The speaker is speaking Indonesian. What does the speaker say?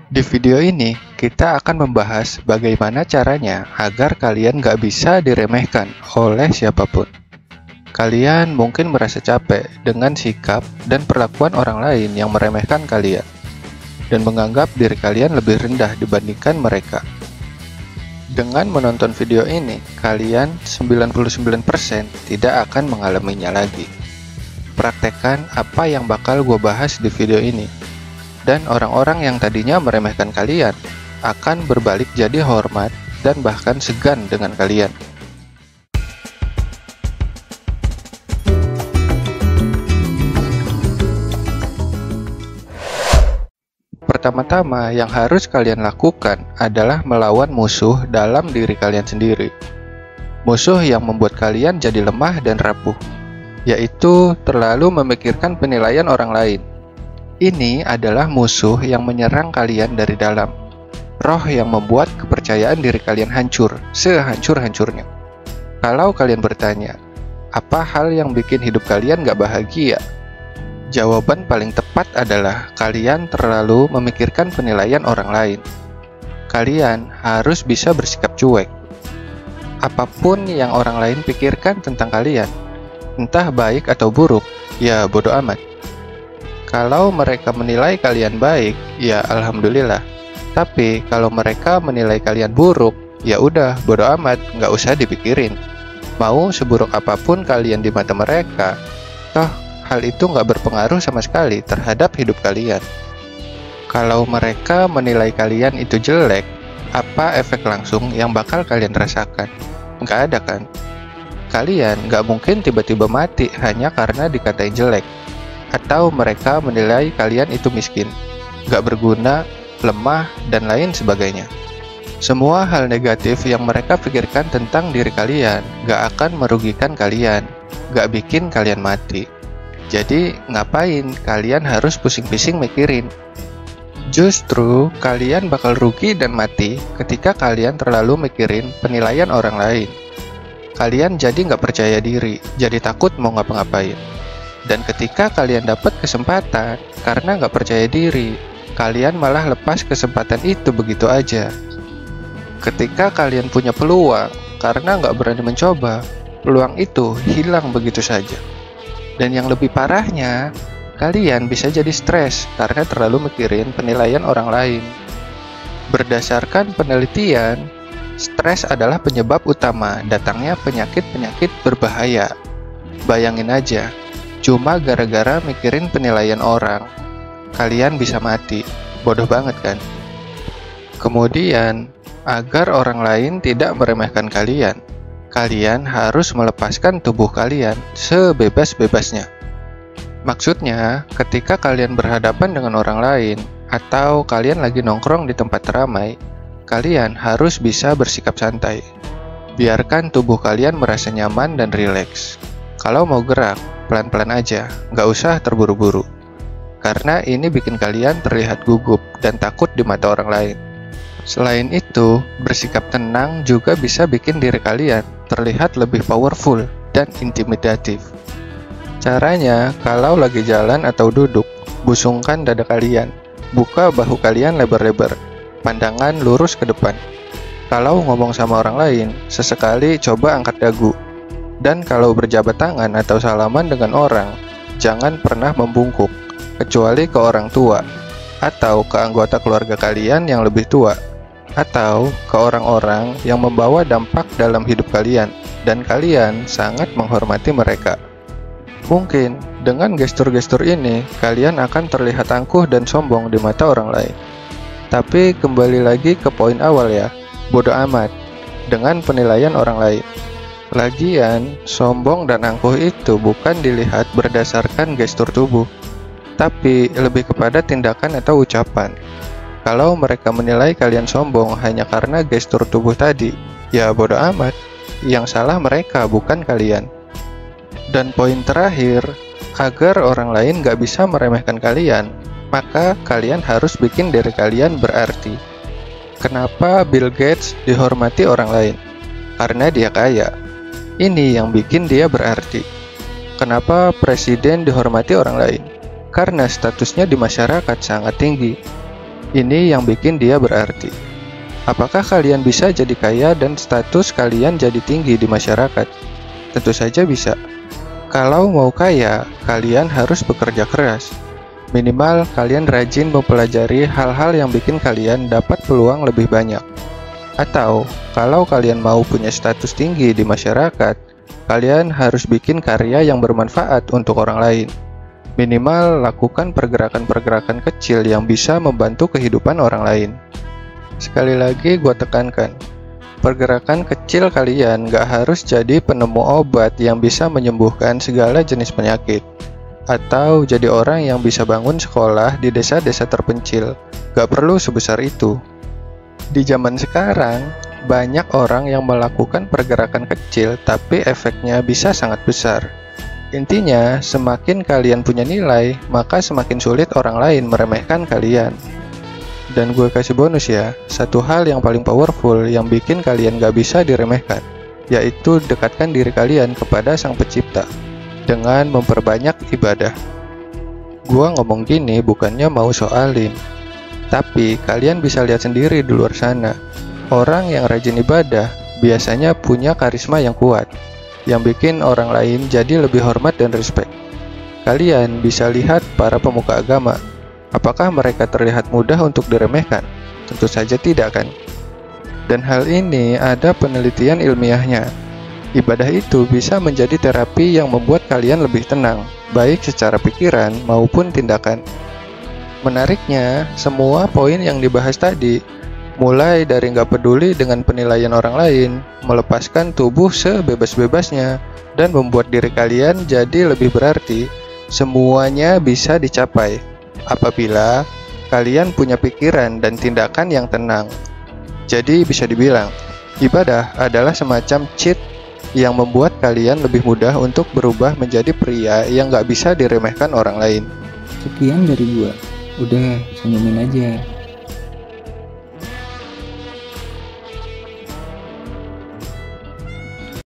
Di video ini, kita akan membahas bagaimana caranya agar kalian gak bisa diremehkan oleh siapapun. Kalian mungkin merasa capek dengan sikap dan perlakuan orang lain yang meremehkan kalian, dan menganggap diri kalian lebih rendah dibandingkan mereka. Dengan menonton video ini, kalian 99% tidak akan mengalaminya lagi. Praktekkan apa yang bakal gue bahas di video ini. Dan orang-orang yang tadinya meremehkan kalian akan berbalik jadi hormat dan bahkan segan dengan kalian. Pertama-tama yang harus kalian lakukan adalah melawan musuh dalam diri kalian sendiri. Musuh yang membuat kalian jadi lemah dan rapuh, yaitu terlalu memikirkan penilaian orang lain. Ini adalah musuh yang menyerang kalian dari dalam. Roh yang membuat kepercayaan diri kalian hancur, sehancur-hancurnya. Kalau kalian bertanya, apa hal yang bikin hidup kalian gak bahagia? Jawaban paling tepat adalah kalian terlalu memikirkan penilaian orang lain. Kalian harus bisa bersikap cuek. Apapun yang orang lain pikirkan tentang kalian, entah baik atau buruk, ya bodo amat. Kalau mereka menilai kalian baik, ya alhamdulillah. Tapi kalau mereka menilai kalian buruk, ya udah bodo amat, nggak usah dipikirin. Mau seburuk apapun kalian di mata mereka, toh hal itu nggak berpengaruh sama sekali terhadap hidup kalian. Kalau mereka menilai kalian itu jelek, apa efek langsung yang bakal kalian rasakan? Nggak ada kan? Kalian nggak mungkin tiba-tiba mati hanya karena dikatain jelek. Atau mereka menilai kalian itu miskin, gak berguna, lemah, dan lain sebagainya. Semua hal negatif yang mereka pikirkan tentang diri kalian gak akan merugikan kalian, gak bikin kalian mati. Jadi ngapain kalian harus pusing-pusing mikirin? Justru kalian bakal rugi dan mati ketika kalian terlalu mikirin penilaian orang lain. Kalian jadi gak percaya diri, jadi takut mau ngapa-ngapain. Dan ketika kalian dapat kesempatan karena nggak percaya diri, kalian malah lepas kesempatan itu begitu aja. Ketika kalian punya peluang karena nggak berani mencoba, peluang itu hilang begitu saja. Dan yang lebih parahnya, kalian bisa jadi stres karena terlalu mikirin penilaian orang lain. Berdasarkan penelitian, stres adalah penyebab utama datangnya penyakit-penyakit berbahaya. Bayangin aja, cuma gara-gara mikirin penilaian orang, kalian bisa mati. Bodoh banget kan? Kemudian, agar orang lain tidak meremehkan kalian, kalian harus melepaskan tubuh kalian sebebas-bebasnya. Maksudnya, ketika kalian berhadapan dengan orang lain, atau kalian lagi nongkrong di tempat ramai, kalian harus bisa bersikap santai. Biarkan tubuh kalian merasa nyaman dan rileks. Kalau mau gerak, pelan-pelan aja, nggak usah terburu-buru. Karena ini bikin kalian terlihat gugup dan takut di mata orang lain. Selain itu, bersikap tenang juga bisa bikin diri kalian terlihat lebih powerful dan intimidatif. Caranya, kalau lagi jalan atau duduk, busungkan dada kalian, buka bahu kalian lebar-lebar, pandangan lurus ke depan. Kalau ngomong sama orang lain, sesekali coba angkat dagu. Dan kalau berjabat tangan atau salaman dengan orang, jangan pernah membungkuk, kecuali ke orang tua, atau ke anggota keluarga kalian yang lebih tua, atau ke orang-orang yang membawa dampak dalam hidup kalian, dan kalian sangat menghormati mereka. Mungkin dengan gestur-gestur ini, kalian akan terlihat angkuh dan sombong di mata orang lain. Tapi kembali lagi ke poin awal ya, bodoh amat dengan penilaian orang lain. Lagian, sombong dan angkuh itu bukan dilihat berdasarkan gestur tubuh, tapi lebih kepada tindakan atau ucapan. Kalau mereka menilai kalian sombong hanya karena gestur tubuh tadi, ya bodo amat. Yang salah mereka, bukan kalian. Dan poin terakhir, agar orang lain gak bisa meremehkan kalian, maka kalian harus bikin diri kalian berarti. Kenapa Bill Gates dihormati orang lain? Karena dia kaya. Ini yang bikin dia berarti. Kenapa presiden dihormati orang lain? Karena statusnya di masyarakat sangat tinggi. Ini yang bikin dia berarti. Apakah kalian bisa jadi kaya dan status kalian jadi tinggi di masyarakat? Tentu saja bisa. Kalau mau kaya, kalian harus bekerja keras. Minimal kalian rajin mempelajari hal-hal yang bikin kalian dapat peluang lebih banyak. Atau, kalau kalian mau punya status tinggi di masyarakat, kalian harus bikin karya yang bermanfaat untuk orang lain. Minimal lakukan pergerakan-pergerakan kecil yang bisa membantu kehidupan orang lain. Sekali lagi gue tekankan, pergerakan kecil kalian gak harus jadi penemu obat yang bisa menyembuhkan segala jenis penyakit, atau jadi orang yang bisa bangun sekolah di desa-desa terpencil. Gak perlu sebesar itu. Di zaman sekarang, banyak orang yang melakukan pergerakan kecil tapi efeknya bisa sangat besar. Intinya, semakin kalian punya nilai, maka semakin sulit orang lain meremehkan kalian. Dan gue kasih bonus ya, satu hal yang paling powerful yang bikin kalian gak bisa diremehkan, yaitu dekatkan diri kalian kepada Sang Pencipta dengan memperbanyak ibadah. Gua ngomong gini bukannya mau soalin, tapi kalian bisa lihat sendiri di luar sana. Orang yang rajin ibadah biasanya punya karisma yang kuat, yang bikin orang lain jadi lebih hormat dan respect. Kalian bisa lihat para pemuka agama. Apakah mereka terlihat mudah untuk diremehkan? Tentu saja tidak kan? Dan hal ini ada penelitian ilmiahnya. Ibadah itu bisa menjadi terapi yang membuat kalian lebih tenang, baik secara pikiran maupun tindakan. Menariknya, semua poin yang dibahas tadi, mulai dari nggak peduli dengan penilaian orang lain, melepaskan tubuh sebebas-bebasnya, dan membuat diri kalian jadi lebih berarti, semuanya bisa dicapai apabila kalian punya pikiran dan tindakan yang tenang. Jadi bisa dibilang, ibadah adalah semacam cheat yang membuat kalian lebih mudah untuk berubah menjadi pria yang gak bisa diremehkan orang lain. Sekian dari gua. Udah, senyumin aja.